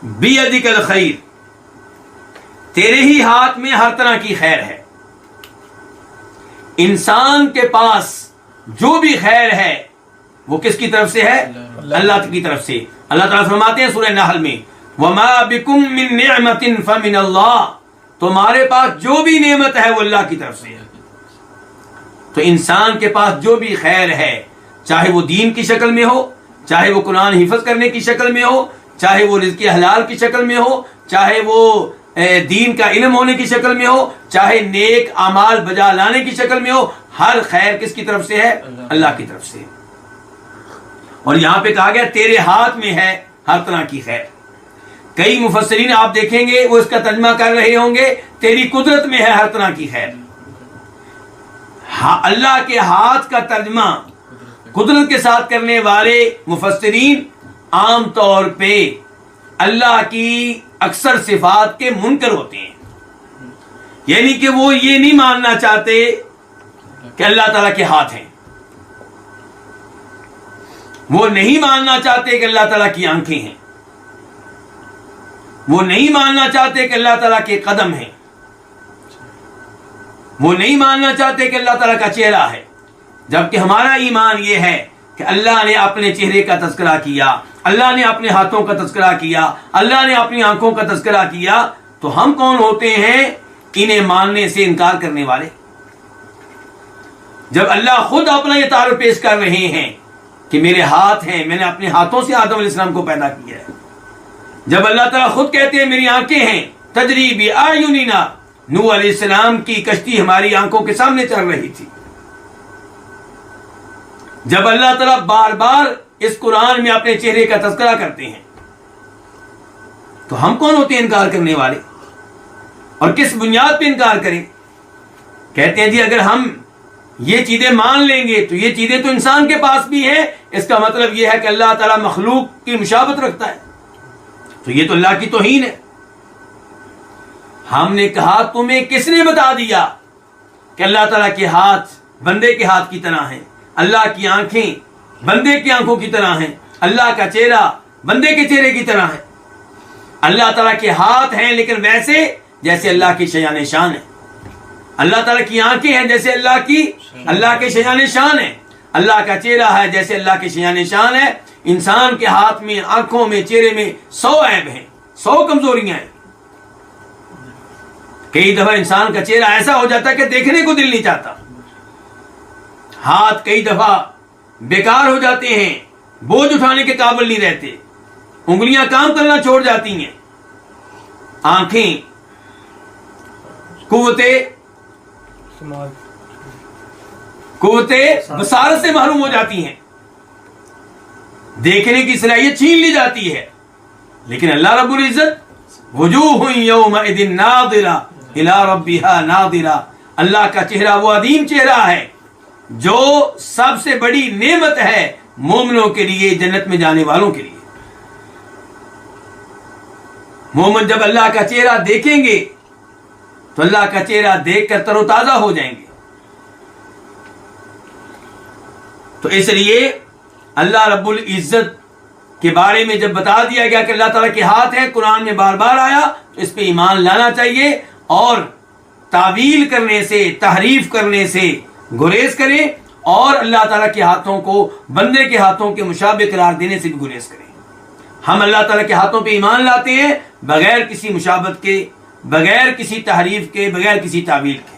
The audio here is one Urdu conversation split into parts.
بیدک الخیر، تیرے ہی ہاتھ میں ہر طرح کی خیر ہے. انسان کے پاس جو بھی خیر ہے وہ کس کی طرف سے ہے؟ اللہ کی طرف سے. اللہ تعالیٰ فرماتے ہیں سورہ نحل میں وَمَا بِكُم مِّن نِعْمَةٍ فَمِنَ اللَّهِ، تمہارے پاس جو بھی نعمت ہے وہ اللہ کی طرف سے ہے. تو انسان کے پاس جو بھی خیر ہے، چاہے وہ دین کی شکل میں ہو، چاہے وہ قرآن حفظ کرنے کی شکل میں ہو، چاہے وہ رزق حلال کی شکل میں ہو، چاہے وہ دین کا علم ہونے کی شکل میں ہو، چاہے نیک اعمال بجا لانے کی شکل میں ہو، ہر خیر کس کی طرف سے ہے؟ اللہ کی طرف سے. اور یہاں پہ کہا گیا تیرے ہاتھ میں ہے ہر طرح کی خیر. کئی مفسرین آپ دیکھیں گے وہ اس کا ترجمہ کر رہے ہوں گے تیری قدرت میں ہے ہر طرح کی خیر. اللہ کے ہاتھ کا ترجمہ قدرت کے ساتھ کرنے والے مفسرین عام طور پہ اللہ کی اکثر صفات کے منکر ہوتے ہیں. یعنی کہ وہ یہ نہیں ماننا چاہتے کہ اللہ تعالیٰ کے ہاتھ ہیں، وہ نہیں ماننا چاہتے کہ اللہ تعالیٰ کی آنکھیں ہیں، وہ نہیں ماننا چاہتے کہ اللہ تعالیٰ کے قدم ہیں، وہ نہیں ماننا چاہتے کہ اللہ تعالیٰ کا چہرہ ہے. جبکہ ہمارا ایمان یہ ہے کہ اللہ نے اپنے چہرے کا تذکرہ کیا، اللہ نے اپنے ہاتھوں کا تذکرہ کیا، اللہ نے اپنی آنکھوں کا تذکرہ کیا. تو ہم کون ہوتے ہیں انہیں ماننے سے انکار کرنے والے؟ جب اللہ خود اپنا یہ تعارف پیش کر رہے ہیں کہ میرے ہاتھ ہیں، میں نے اپنے ہاتھوں سے آدم علیہ السلام کو پیدا کیا ہے. جب اللہ تعالیٰ خود کہتے ہیں میری آنکھیں ہیں، تجری بأعیننا، نوح علیہ السلام کی کشتی ہماری آنکھوں کے سامنے چل رہی تھی. جب اللہ تعالیٰ بار بار اس قرآن میں اپنے چہرے کا تذکرہ کرتے ہیں تو ہم کون ہوتے ہیں انکار کرنے والے؟ اور کس بنیاد پہ انکار کریں؟ کہتے ہیں جی اگر ہم یہ چیزیں مان لیں گے تو یہ چیزیں تو انسان کے پاس بھی ہیں، اس کا مطلب یہ ہے کہ اللہ تعالیٰ مخلوق کی مشابہت رکھتا ہے، تو یہ تو اللہ کی توہین ہے. ہم نے کہا تمہیں کس نے بتا دیا کہ اللہ تعالیٰ کے ہاتھ بندے کے ہاتھ کی طرح ہیں، اللہ کی آنکھیں بندے کی آنکھوں کی طرح ہیں، اللہ کا چہرہ بندے کے چہرے کی طرح ہے. اللہ تعالیٰ کے ہاتھ ہیں لیکن ویسے جیسے اللہ کی شیان شان ہے. اللہ تعالیٰ کی آنکھیں ہیں جیسے اللہ کے شیان شان ہے. اللہ کا چہرہ ہے جیسے اللہ کے شیان شان ہے. انسان کے ہاتھ میں، آنکھوں میں، چہرے میں 100 عیب ہیں، 100 کمزوریاں ہیں. کئی دفعہ انسان کا چہرہ ایسا ہو جاتا ہے کہ دیکھنے کو دل نہیں چاہتا. ہاتھ کئی دفعہ بیکار ہو جاتے ہیں، بوجھ اٹھانے کے قابل نہیں رہتے، انگلیاں کام کرنا چھوڑ جاتی ہیں. آنکھیں قوت بصارت سے محروم ہو جاتی ہیں، دیکھنے کی صلاحیت چھین لی جاتی ہے. لیکن اللہ رب العزت وجوہ یومئذ ناظرہ الی ربها ناظرہ، اللہ کا چہرہ وہ عظیم چہرہ ہے جو سب سے بڑی نعمت ہے مومنوں کے لیے، جنت میں جانے والوں کے لیے. مومن جب اللہ کا چہرہ دیکھیں گے تو اللہ کا چہرہ دیکھ کر تر و تازہ ہو جائیں گے. تو اس لیے اللہ رب العزت کے بارے میں جب بتا دیا گیا کہ اللہ تعالیٰ کے ہاتھ ہیں، قرآن میں بار بار آیا، تو اس پہ ایمان لانا چاہیے اور تعویل کرنے سے، تحریف کرنے سے گریز کریں، اور اللہ تعالیٰ کے ہاتھوں کو بندے کے ہاتھوں کے مشابہ قرار دینے سے بھی گریز کریں. ہم اللہ تعالیٰ کے ہاتھوں پہ ایمان لاتے ہیں بغیر کسی مشابہت کے، بغیر کسی تحریف کے، بغیر کسی تعویل کے.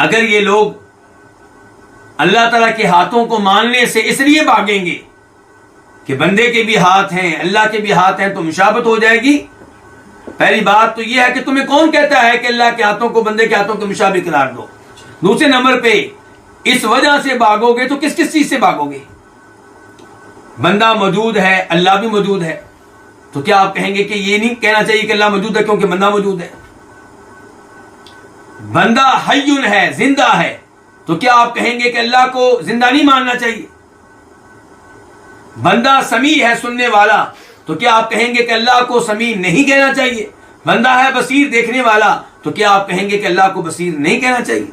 اگر یہ لوگ اللہ تعالیٰ کے ہاتھوں کو ماننے سے اس لیے بھاگیں گے کہ بندے کے بھی ہاتھ ہیں، اللہ کے بھی ہاتھ ہیں، تو مشابہت ہو جائے گی. پہلی بات تو یہ ہے کہ تمہیں کون کہتا ہے کہ اللہ کے ہاتھوں کو بندے کے ہاتھوں کے مشابہ قرار دو. دوسرے نمبر پہ اس وجہ سے بھاگو گے تو کس چیز سے بھاگو گے؟ بندہ موجود ہے، اللہ بھی موجود ہے، تو کیا آپ کہیں گے کہ یہ نہیں کہنا چاہیے کہ اللہ موجود ہے کیونکہ بندہ موجود ہے؟ بندہ حیٌ ہے، زندہ ہے، تو کیا آپ کہیں گے کہ اللہ کو زندہ نہیں ماننا چاہیے؟ بندہ سمیع ہے، سننے والا، تو کیا آپ کہیں گے کہ اللہ کو سمیع نہیں کہنا چاہیے؟ بندہ ہے بصیر، دیکھنے والا، تو کیا آپ کہیں گے کہ اللہ کو بصیر نہیں کہنا چاہیے؟